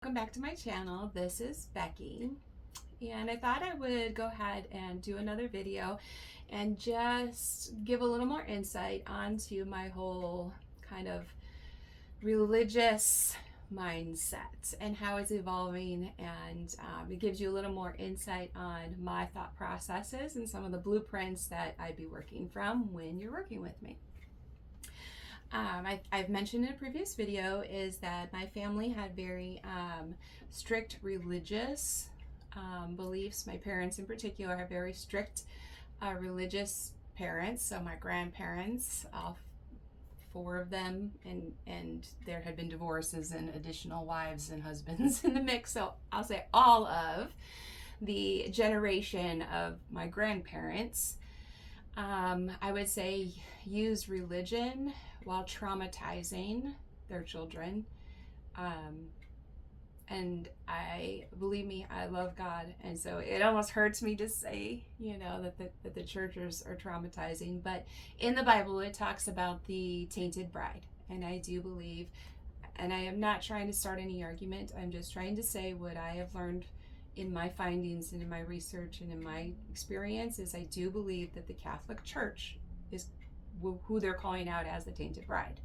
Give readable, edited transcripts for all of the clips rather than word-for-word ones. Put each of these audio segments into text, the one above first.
Welcome back to my channel. This is Becky, and I thought I would go ahead and do another video and just give a little more insight onto my whole kind of religious mindset and how it's evolving, and it gives you a little more insight on my thought processes and some of the blueprints that I'd be working from when you're working with me. I've mentioned in a previous video is that my family had very strict religious beliefs. My parents in particular are very strict religious parents. So my grandparents, all four of them, and there had been divorces and additional wives and husbands in the mix. So I'll say all of the generation of my grandparents, I would say, used religion while traumatizing their children. And believe me, I love God. And so it almost hurts me to say, that the churches are traumatizing. But in the Bible, it talks about the tainted bride. And I do believe, and I am not trying to start any argument, I'm just trying to say what I have learned in my findings and in my research and in my experience is I do believe that the Catholic Church is who they're calling out as the tainted bride.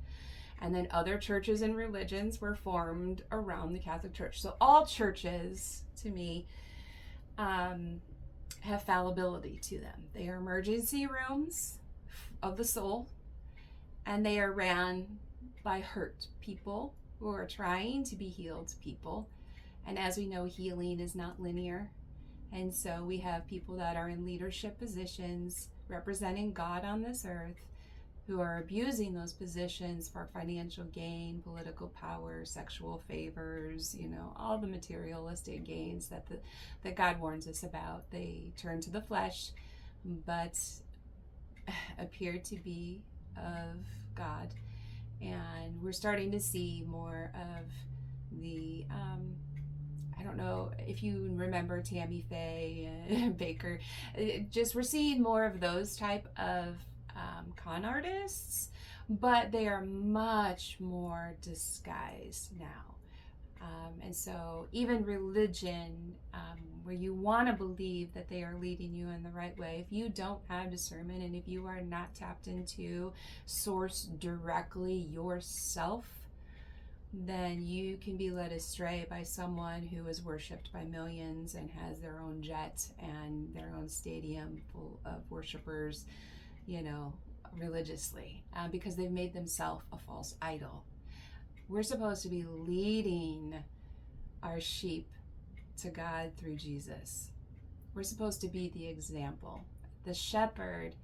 And then other churches and religions were formed around the Catholic Church. So all churches, to me, have fallibility to them. They are emergency rooms of the soul, and they are ran by hurt people who are trying to be healed people. And as we know, healing is not linear. And so we have people that are in leadership positions representing God on this earth who are abusing those positions for financial gain, political power, sexual favors, all the materialistic gains that God warns us about. They turn to the flesh, but appear to be of God. And we're starting to see more of the I don't know if you remember Tammy Faye Baker. We're seeing more of those type of con artists, but they are much more disguised now. And so even religion, where you want to believe that they are leading you in the right way, if you don't have discernment and if you are not tapped into source directly yourself, then you can be led astray by someone who is worshipped by millions and has their own jet and their own stadium full of worshipers, religiously, because they've made themselves a false idol. We're supposed to be leading our sheep to God through Jesus. We're supposed to be the example. The shepherd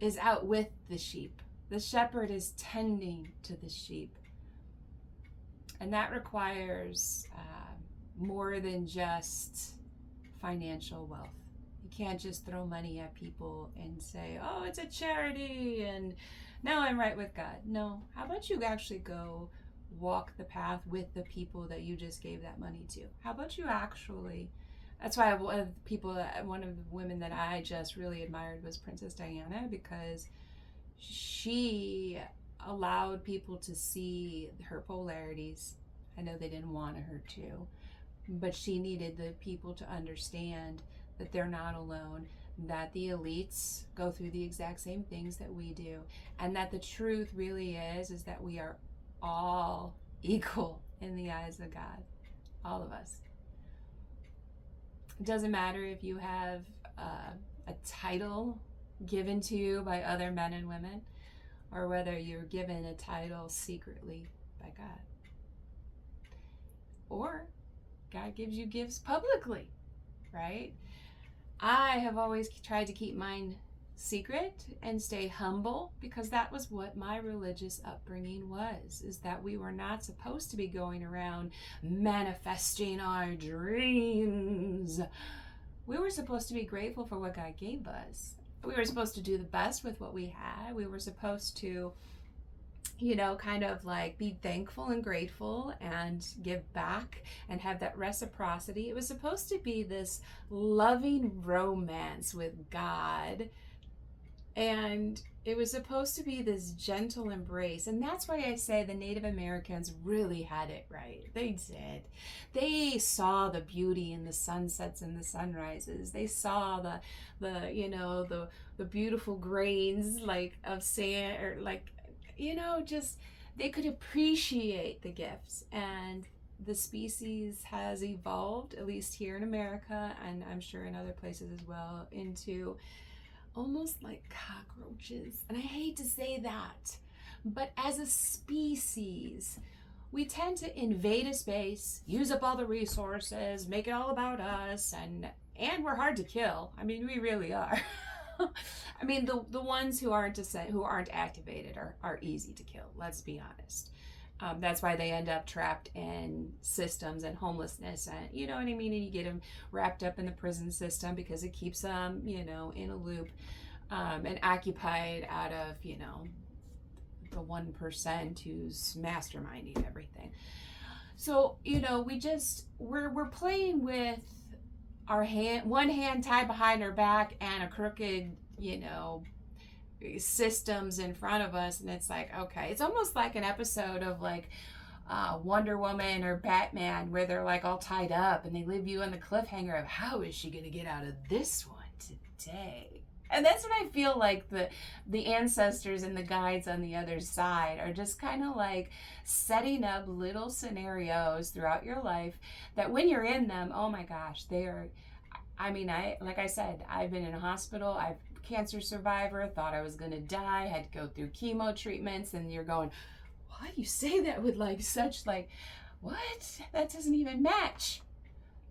is out with the sheep. The shepherd is tending to the sheep. And that requires more than just financial wealth. You can't just throw money at people and say, oh, it's a charity and now I'm right with God. No, how about you actually go walk the path with the people that you just gave that money to? How about you actually, that's why one of the women that I just really admired was Princess Diana, because she allowed people to see her polarities. I know they didn't want her to, but she needed the people to understand that they're not alone, that the elites go through the exact same things that we do, and that the truth really is that we are all equal in the eyes of God, all of us. It doesn't matter if you have a title given to you by other men and women, or whether you're given a title secretly by God. Or God gives you gifts publicly, right? I have always tried to keep mine secret and stay humble, because that was what my religious upbringing was, is that we were not supposed to be going around manifesting our dreams. We were supposed to be grateful for what God gave us. We were supposed to do the best with what we had. We were supposed to, kind of like be thankful and grateful and give back and have that reciprocity. It was supposed to be this loving romance with God. And It was supposed to be this gentle embrace. And that's why I say the Native Americans really had it right. They did. They saw the beauty in the sunsets and the sunrises. They saw the beautiful grains like of sand, or like, just they could appreciate the gifts. And the species has evolved, at least here in America, and I'm sure in other places as well, into almost like cockroaches. And I hate to say that, but as a species, we tend to invade a space, use up all the resources, make it all about us, and we're hard to kill. I mean, we really are. I mean, the ones who aren't activated are easy to kill. Let's be honest. That's why they end up trapped in systems and homelessness, and you know what I mean. And you get them wrapped up in the prison system because it keeps them, in a loop, and occupied out of, the 1% who's masterminding everything. So we're playing with our one hand tied behind our back and a crooked, systems in front of us, and it's like, okay, it's almost like an episode of like Wonder Woman or Batman, where they're like all tied up and they leave you on the cliffhanger of how is she gonna get out of this one today. And that's what I feel like the ancestors and the guides on the other side are just kind of like setting up little scenarios throughout your life that when you're in them, oh my gosh, they are. I mean, like I said, I've been in a hospital. I've cancer survivor, thought I was gonna die, had to go through chemo treatments, and you're going, why do you say that with like such like, what? That doesn't even match.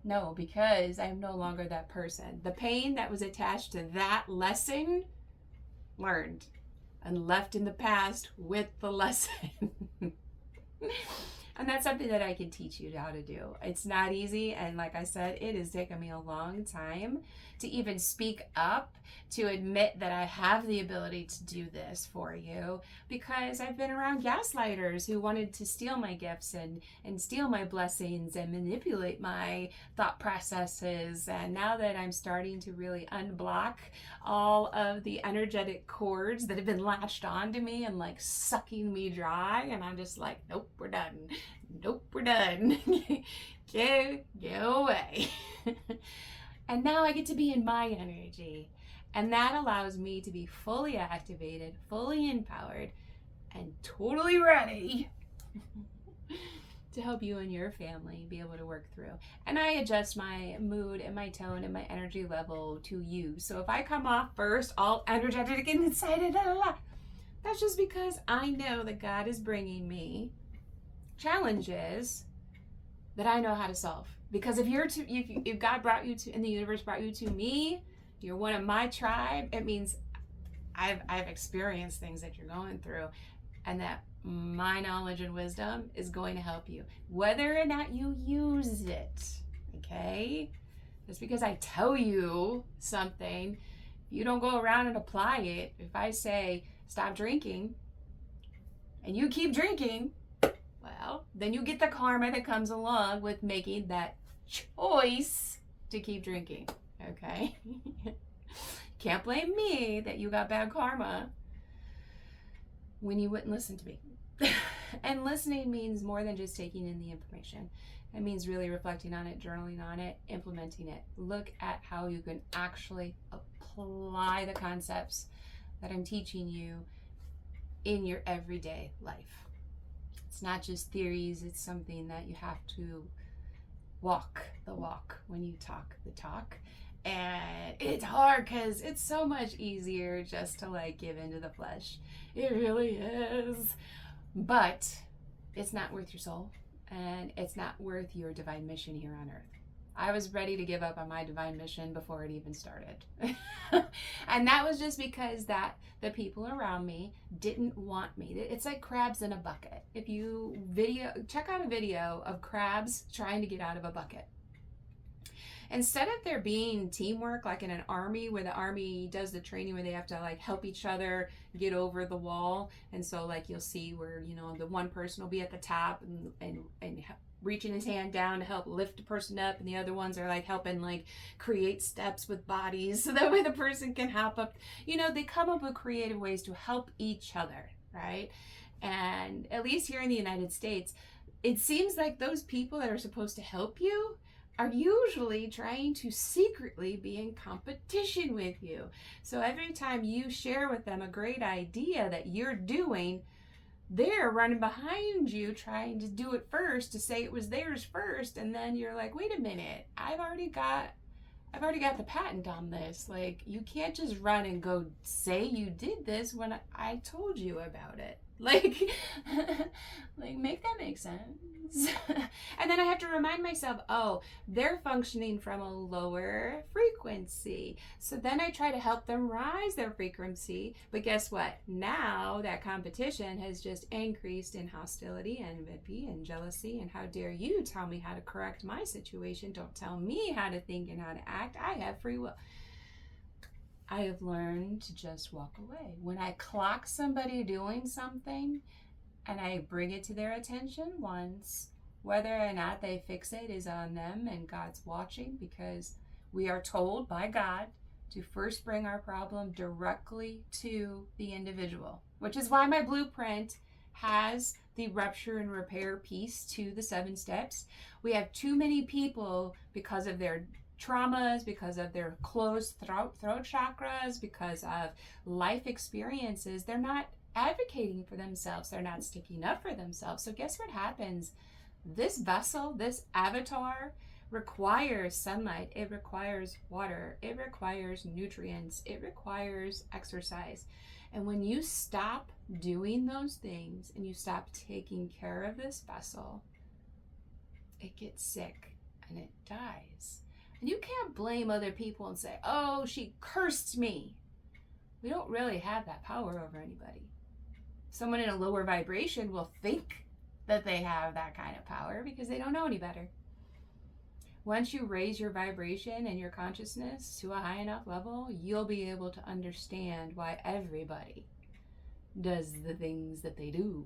No, because I'm no longer that person. The pain that was attached to that lesson learned and left in the past with the lesson. And that's something that I can teach you how to do. It's not easy, and like I said, it has taken me a long time to even speak up, to admit that I have the ability to do this for you, because I've been around gaslighters who wanted to steal my gifts and steal my blessings and manipulate my thought processes. And now that I'm starting to really unblock all of the energetic cords that have been latched onto me and like sucking me dry, and I'm just like, nope, we're done. Nope, we're done. Go away. And now I get to be in my energy. And that allows me to be fully activated, fully empowered, and totally ready to help you and your family be able to work through. And I adjust my mood and my tone and my energy level to you. So if I come off first all energetic and excited, that's just because I know that God is bringing me challenges that I know how to solve. Because if God brought you to, and the universe brought you to me, you're one of my tribe, it means I've experienced things that you're going through, and that my knowledge and wisdom is going to help you, whether or not you use it. Okay? Just because I tell you something, you don't go around and apply it. If I say stop drinking and you keep drinking, well, then you get the karma that comes along with making that choice to keep drinking. Okay? Can't blame me that you got bad karma when you wouldn't listen to me. And listening means more than just taking in the information. It means really reflecting on it, journaling on it, implementing it. Look at how you can actually apply the concepts that I'm teaching you in your everyday life. It's not just theories, it's something that you have to walk the walk when you talk the talk. And it's hard because it's so much easier just to like give into the flesh. It really is. But it's not worth your soul, and it's not worth your divine mission here on earth. I was ready to give up on my divine mission before it even started. And that was just because that the people around me didn't want me. It's like crabs in a bucket. If you check out a video of crabs trying to get out of a bucket. Instead of there being teamwork, like in an army, where the army does the training where they have to like help each other get over the wall. And so like you'll see where, the one person will be at the top and reaching his hand down to help lift the person up, and the other ones are like helping like create steps with bodies so that way the person can hop up. They come up with creative ways to help each other, right? And at least here in the United States, it seems like those people that are supposed to help you are usually trying to secretly be in competition with you. So every time you share with them a great idea that you're doing, they're running behind you trying to do it first, to say it was theirs first, and then you're like, wait a minute, I've already got the patent on this. Like, you can't just run and go say you did this when I told you about it. Like, make that make sense. And then I have to remind myself, oh, they're functioning from a lower frequency. So then I try to help them rise their frequency. But guess what? Now that competition has just increased in hostility and envy and jealousy. And how dare you tell me how to correct my situation? Don't tell me how to think and how to act. I have free will. I have learned to just walk away. When I clock somebody doing something and I bring it to their attention once, whether or not they fix it is on them, and God's watching, because we are told by God to first bring our problem directly to the individual, which is why my blueprint has the rupture and repair piece to the 7 steps. We have too many people, because of their traumas, because of their closed throat chakras, because of life experiences, they're not advocating for themselves. They're not sticking up for themselves. So guess what happens? This vessel, this avatar, requires sunlight. It requires water. It requires nutrients. It requires exercise. And when you stop doing those things and you stop taking care of this vessel, it gets sick and it dies. And you can't blame other people and say, oh, she cursed me. We don't really have that power over anybody. Someone in a lower vibration will think that they have that kind of power because they don't know any better. Once you raise your vibration and your consciousness to a high enough level, you'll be able to understand why everybody does the things that they do.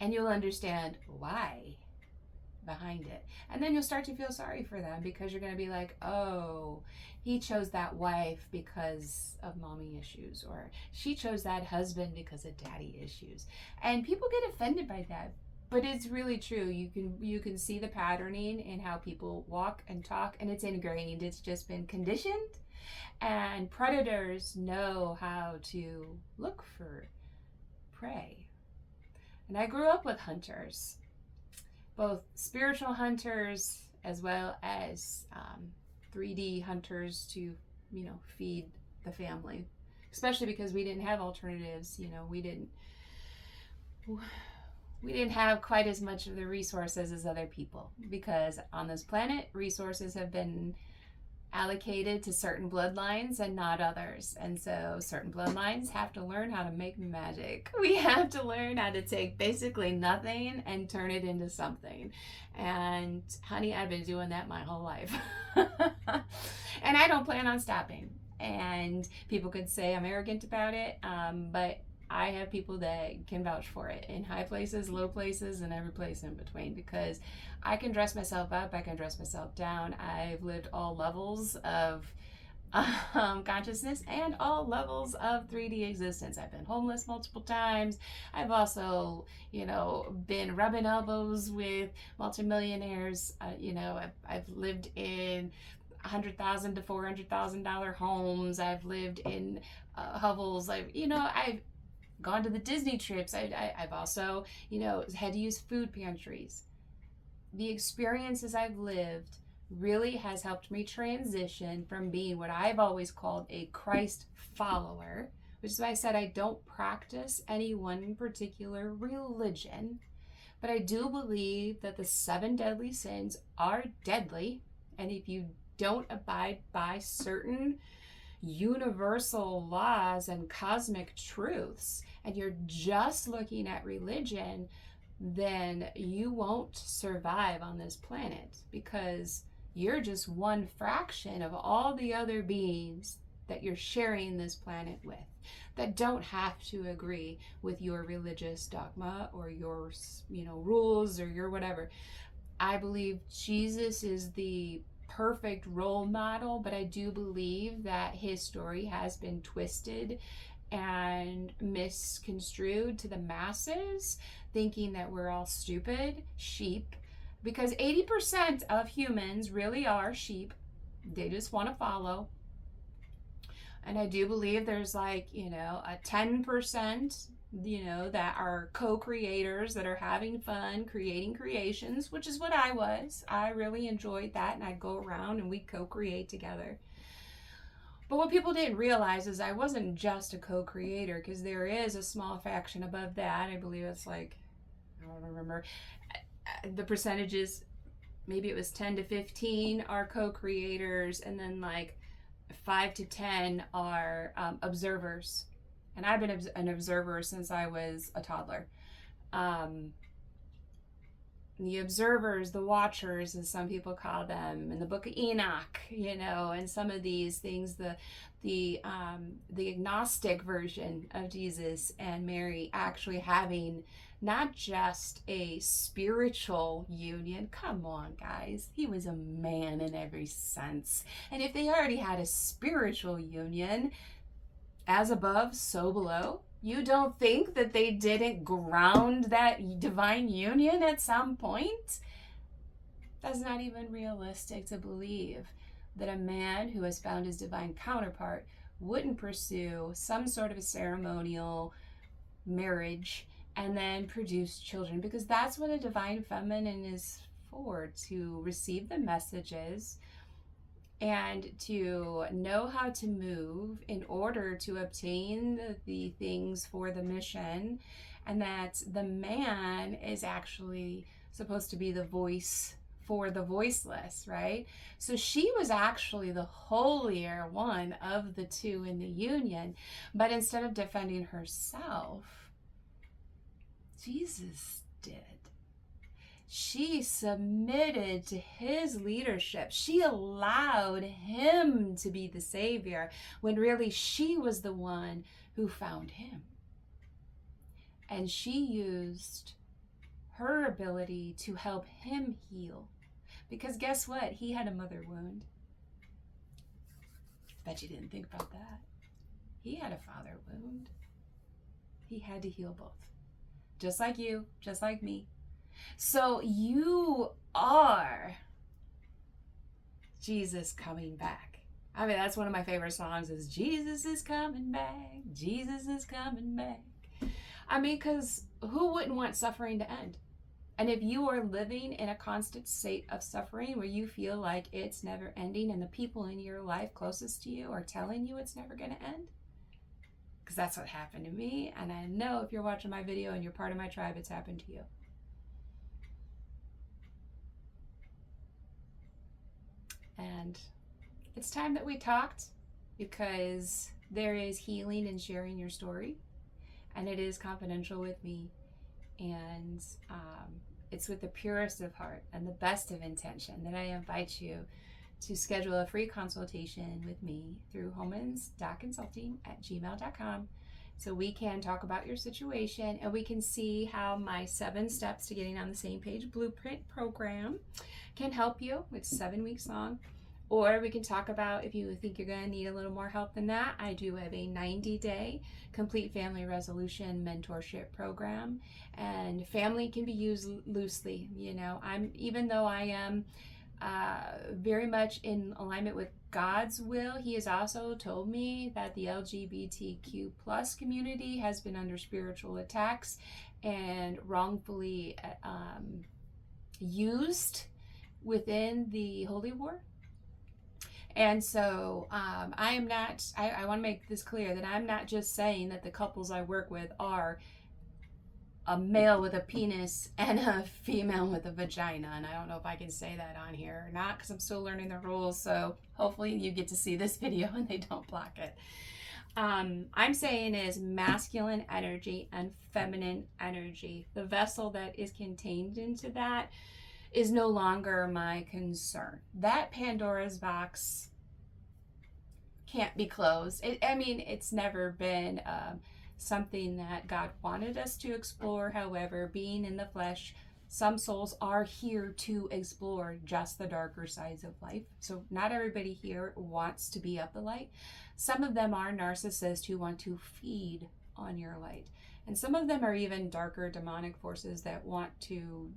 And you'll understand why behind it. And then you'll start to feel sorry for them, because you're going to be like, oh, he chose that wife because of mommy issues, or she chose that husband because of daddy issues. And people get offended by that. But it's really true. You can see the patterning in how people walk and talk, and it's ingrained. It's just been conditioned. And predators know how to look for prey. And I grew up with hunters, both spiritual hunters as well as 3D hunters to, feed the family. Especially because we didn't have alternatives. We didn't have quite as much of the resources as other people, because on this planet, resources have been allocated to certain bloodlines and not others. And so certain bloodlines have to learn how to make magic. We have to learn how to take basically nothing and turn it into something. And honey, I've been doing that my whole life. And I don't plan on stopping. And people could say I'm arrogant about it, but I have people that can vouch for it in high places, low places, and every place in between, because I can dress myself up, I can dress myself down. I've lived all levels of consciousness and all levels of 3D existence. I've been homeless multiple times. I've also, been rubbing elbows with multimillionaires. I've lived in $100,000 to $400,000 homes. I've lived in hovels. I've gone to the Disney trips. I've also, had to use food pantries. The experiences I've lived really has helped me transition from being what I've always called a Christ follower, which is why I said I don't practice any one particular religion, but I do believe that the 7 deadly sins are deadly, and if you don't abide by certain universal laws and cosmic truths, and you're just looking at religion, then you won't survive on this planet, because you're just one fraction of all the other beings that you're sharing this planet with, that don't have to agree with your religious dogma or your rules or your whatever. I believe Jesus is the perfect role model, but I do believe that his story has been twisted and misconstrued to the masses, thinking that we're all stupid sheep, because 80% of humans really are sheep. They just want to follow. And I do believe there's like, a 10%, that are co-creators that are having fun creating creations, which is what I was. I really enjoyed that, and I'd go around and we'd co-create together. But what people didn't realize is I wasn't just a co-creator, because there is a small faction above that. I believe it's like, I don't remember the percentages, maybe it was 10 to 15 are co-creators, and then like 5 to 10 are observers. And I've been an observer since I was a toddler. The observers, the watchers, as some people call them, in the book of Enoch, and some of these things, the agnostic version of Jesus and Mary actually having not just a spiritual union. Come on, guys. He was a man in every sense. And if they already had a spiritual union, as above, so below, you don't think that they didn't ground that divine union at some point? That's not even realistic to believe that a man who has found his divine counterpart wouldn't pursue some sort of a ceremonial marriage and then produce children, because that's what a divine feminine is for, to receive the messages and to know how to move in order to obtain the things for the mission, and that the man is actually supposed to be the voice for the voiceless, right? So she was actually the holier one of the two in the union, but instead of defending herself, Jesus did. She submitted to his leadership. She allowed him to be the savior, when really she was the one who found him. And she used her ability to help him heal. Because guess what? He had a mother wound. Bet you didn't think about that. He had a father wound. He had to heal both. Just like you, just like me. So you are Jesus coming back. I mean, that's one of my favorite songs, is Jesus is coming back. Jesus is coming back. I mean, because who wouldn't want suffering to end? And if you are living in a constant state of suffering where you feel like it's never ending, and the people in your life closest to you are telling you it's never going to end, because that's what happened to me. And I know if you're watching my video and you're part of my tribe, it's happened to you. And it's time that we talked, because there is healing in sharing your story, and it is confidential with me, and it's with the purest of heart and the best of intention that I invite you to schedule a free consultation with me through homans.consulting@gmail.com, so we can talk about your situation, and we can see how my 7 steps to getting on the same page blueprint program can help you. It's 7 weeks long. Or we can talk about, if you think you're going to need a little more help than that, I do have a 90-day complete family resolution mentorship program. And family can be used loosely. Even though I am very much in alignment with God's will, he has also told me that the LGBTQ plus community has been under spiritual attacks and wrongfully used within the holy war. And so I want to make this clear, that I'm not just saying that the couples I work with are a male with a penis and a female with a vagina. And I don't know if I can say that on here or not, because I'm still learning the rules. So hopefully you get to see this video and they don't block it. I'm saying is masculine energy and feminine energy. The vessel that is contained into that is no longer my concern. That Pandora's box can't be closed. It's never been something that God wanted us to explore. However, being in the flesh Some souls are here to explore just the darker sides of life. So not everybody here wants to be of the light. Some of them are narcissists who want to feed on your light. And some of them are even darker demonic forces that want to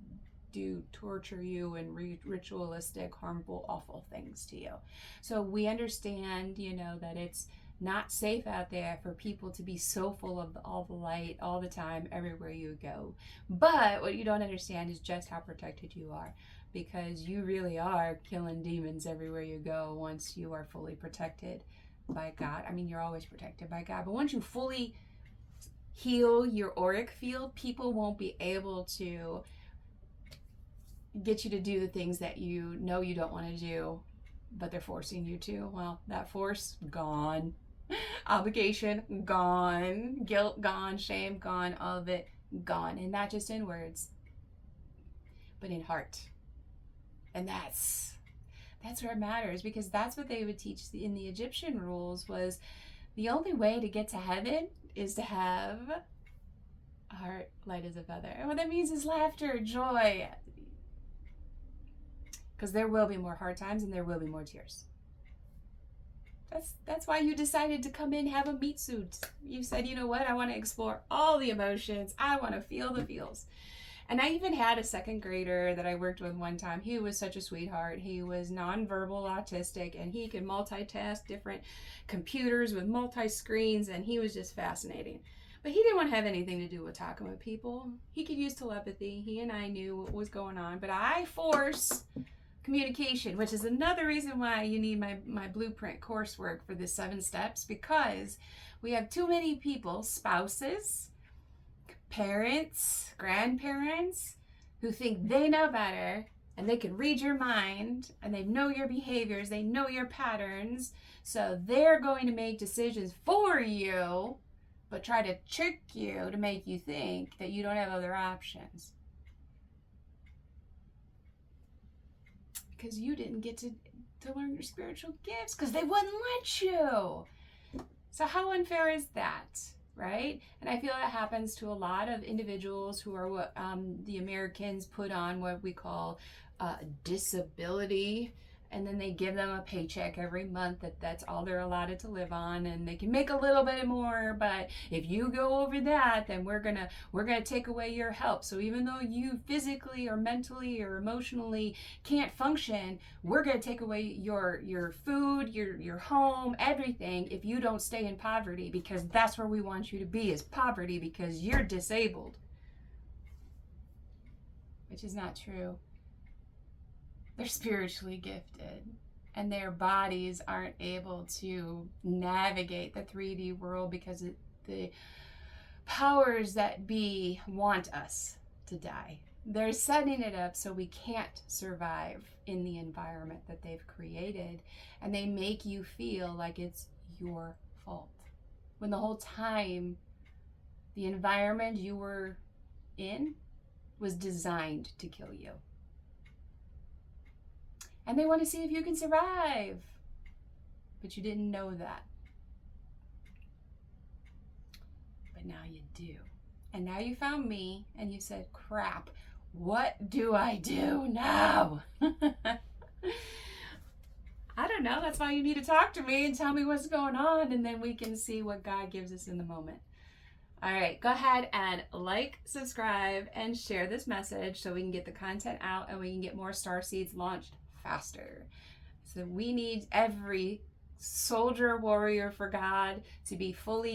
torture you and ritualistic, harmful, awful things to you. So we understand, that it's not safe out there for people to be so full of all the light all the time, everywhere you go. But what you don't understand is just how protected you are, because you really are killing demons everywhere you go once you are fully protected by God. I mean, you're always protected by God, but once you fully heal your auric field, people won't be able to get you to do the things that you know you don't want to do, but they're forcing you to. Well, that force, gone. Obligation, gone. Guilt, gone. Shame, gone. All of it, gone. And not just in words, but in heart. And that's where it matters, because that's what they would teach in the Egyptian rules, was the only way to get to heaven is to have a heart light as a feather. And what that means is laughter, joy, because there will be more hard times and there will be more tears. That's why you decided to come in, have a meat suit. You said, you know what, I want to explore all the emotions. I want to feel the feels. And I even had a second grader that I worked with one time. He was such a sweetheart. He was nonverbal autistic, and he could multitask different computers with multi-screens, and he was just fascinating. But he didn't want to have anything to do with talking with people. He could use telepathy. He and I knew what was going on, but I force communication, which is another reason why you need my blueprint coursework for the 7 steps, because we have too many people, spouses, parents, grandparents, who think they know better and they can read your mind and they know your behaviors, they know your patterns, so they're going to make decisions for you, but try to trick you to make you think that you don't have other options. Because you didn't get to learn your spiritual gifts, because they wouldn't let you. So how unfair is that, right? And I feel that happens to a lot of individuals who are what the Americans put on what we call disability, and then they give them a paycheck every month that's all they're allotted to live on, and they can make a little bit more, but if you go over that, then we're gonna take away your help. So even though you physically or mentally or emotionally can't function, we're gonna take away your food, your home, everything, if you don't stay in poverty, because that's where we want you to be, is poverty, because you're disabled. Which is not true. They're spiritually gifted, and their bodies aren't able to navigate the 3D world because the powers that be want us to die. They're setting it up so we can't survive in the environment that they've created, and they make you feel like it's your fault, when the whole time the environment you were in was designed to kill you. And they want to see if you can survive. But you didn't know that. But now you do. And now you found me and you said, crap, what do I do now? I don't know. That's why you need to talk to me and tell me what's going on, and then we can see what God gives us in the moment. All right, go ahead and like, subscribe, and share this message so we can get the content out and we can get more star seeds launched faster. So we need every soldier warrior for God to be fully